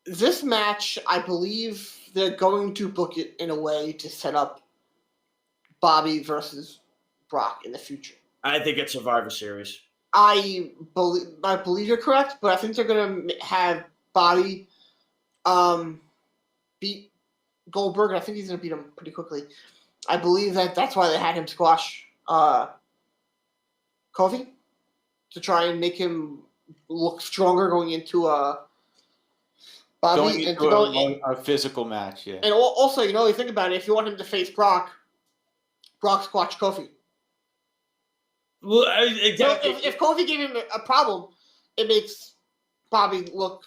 This match, I believe they're going to book it in a way to set up Bobby versus Brock in the future. I think it's Survivor Series. I believe you're correct, but I think they're going to have Bobby beat Goldberg, and I think he's going to beat him pretty quickly. I believe that's why they had him squash Kofi, to try and make him look stronger going into Bobby. Going into a physical match, yeah. And also, you think about it, if you want him to face Brock squash Kofi. Well, exactly. If Kofi gave him a problem, it makes Bobby look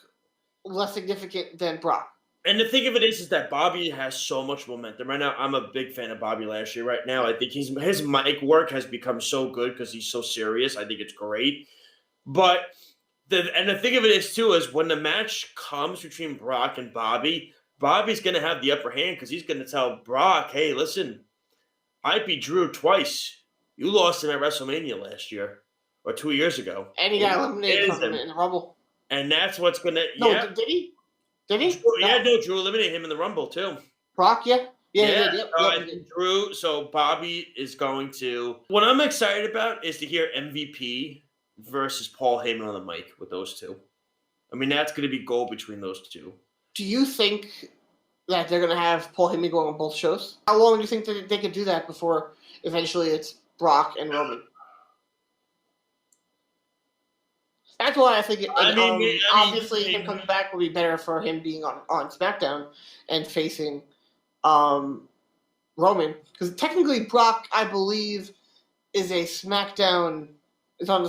less significant than Brock. And the thing of it is that Bobby has so much momentum right now. I'm a big fan of Bobby Lashley right now. I think his mic work has become so good because he's so serious. I think it's great. But the thing of it is too is when the match comes between Brock and Bobby, Bobby's going to have the upper hand because he's going to tell Brock, "Hey, listen, I beat Drew twice. You lost him at WrestleMania last year or 2 years ago, and he got eliminated in the Rumble." And that's what's going to did he? Did he? Drew eliminated him in the Rumble too. Brock, yeah. Drew. So Bobby is going to. What I'm excited about is to hear MVP versus Paul Heyman on the mic with those two. I mean, that's going to be gold between those two. Do you think that they're going to have Paul Heyman going on both shows? How long do you think that they could do that before eventually it's Brock and Roman? That's why I think obviously him coming back will be better for him being on SmackDown and facing Roman. Because technically Brock, I believe, is on the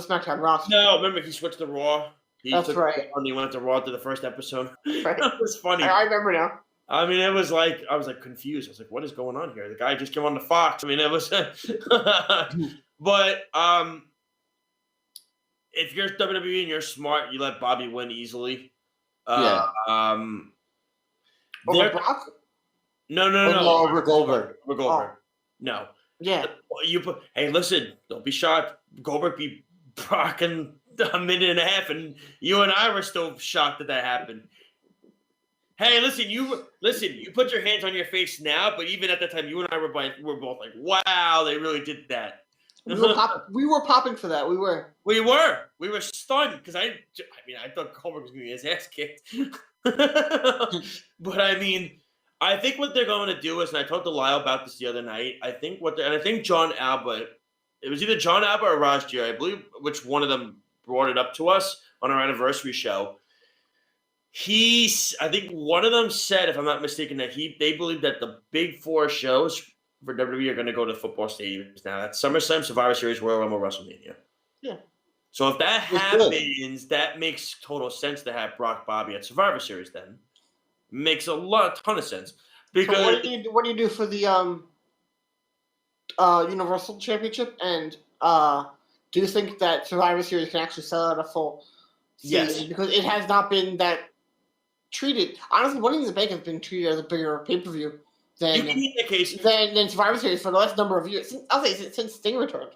SmackDown roster. No, remember he switched to Raw. That's right. And he went to Raw to the first episode. Right. That was funny. I remember now. I mean, it was like, I was like confused. I was like, what is going on here? The guy just came on the Fox. I mean, it was, but, if you're WWE and you're smart, you let Bobby win easily. Over Brock? No. Over Goldberg. No. Yeah. Hey, listen, don't be shocked. Goldberg beat Brock in a minute and a half, and you and I were still shocked that happened. Hey, listen, you put your hands on your face now, but even at that time, you and I were both like, wow, they really did that. We were popping for that. We were stunned because I thought Goldberg was going to get his ass kicked. But I mean, I think what they're going to do is, and I talked to Lyle about this the other night. I think John Alba, it was either John Alba or Raj Giri, I believe, which one of them brought it up to us on our anniversary show. I think one of them said, if I'm not mistaken, that they believe that the big four shows for WWE are going to go to football stadiums now. That's SummerSlam, Survivor Series, Royal Rumble, WrestleMania. Yeah. So if that happens, that makes total sense to have Brock Bobby at Survivor Series then. Makes a ton of sense. Because so what do you do for the Universal Championship? And do you think that Survivor Series can actually sell out a full season? Yes. Because it has not been that treated. Honestly, Money in the Bank has been treated as a bigger pay-per-view than Survivor Series for the last number of years. I'll say since Sting returned.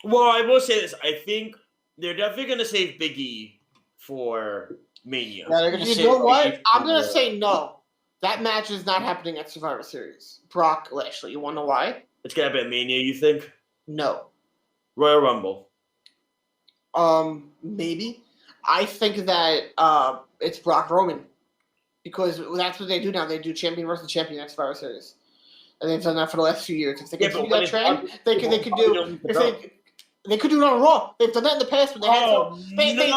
Well, I will say this. I think they're definitely going to save Big E for Mania. Yeah, you know what? I'm going to say no. That match is not happening at Survivor Series. Brock Lashley. You want to know why? It's going to be at Mania, you think? No. Royal Rumble. Maybe. I think that it's Brock Roman. Because that's what they do now. They do champion versus champion at Survivor Series. And they've done that for the last few years. If they continue that trend, they could do it on Raw. They've done that in the past, but they had they did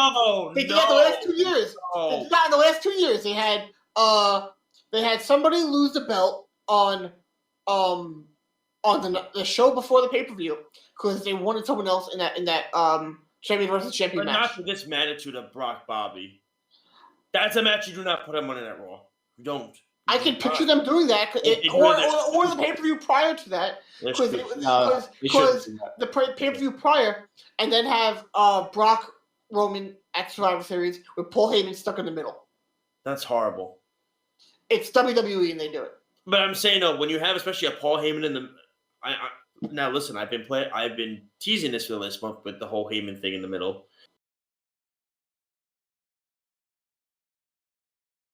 that the last 2 years. They did that in the last 2 years. They had somebody lose the belt on the show before the pay-per-view because they wanted someone else in that champion versus champion match. But not for this magnitude of Brock Bobby. That's a match you do not put him on in that Raw. You don't. I can picture them doing that, or the pay-per-view prior to that, because the pay-per-view prior, and then have Brock Roman at Survivor Series with Paul Heyman stuck in the middle. That's horrible. It's WWE and they do it. But I'm saying though, when you have especially a Paul Heyman in the, now listen, I've been teasing this for this month with the whole Heyman thing in the middle.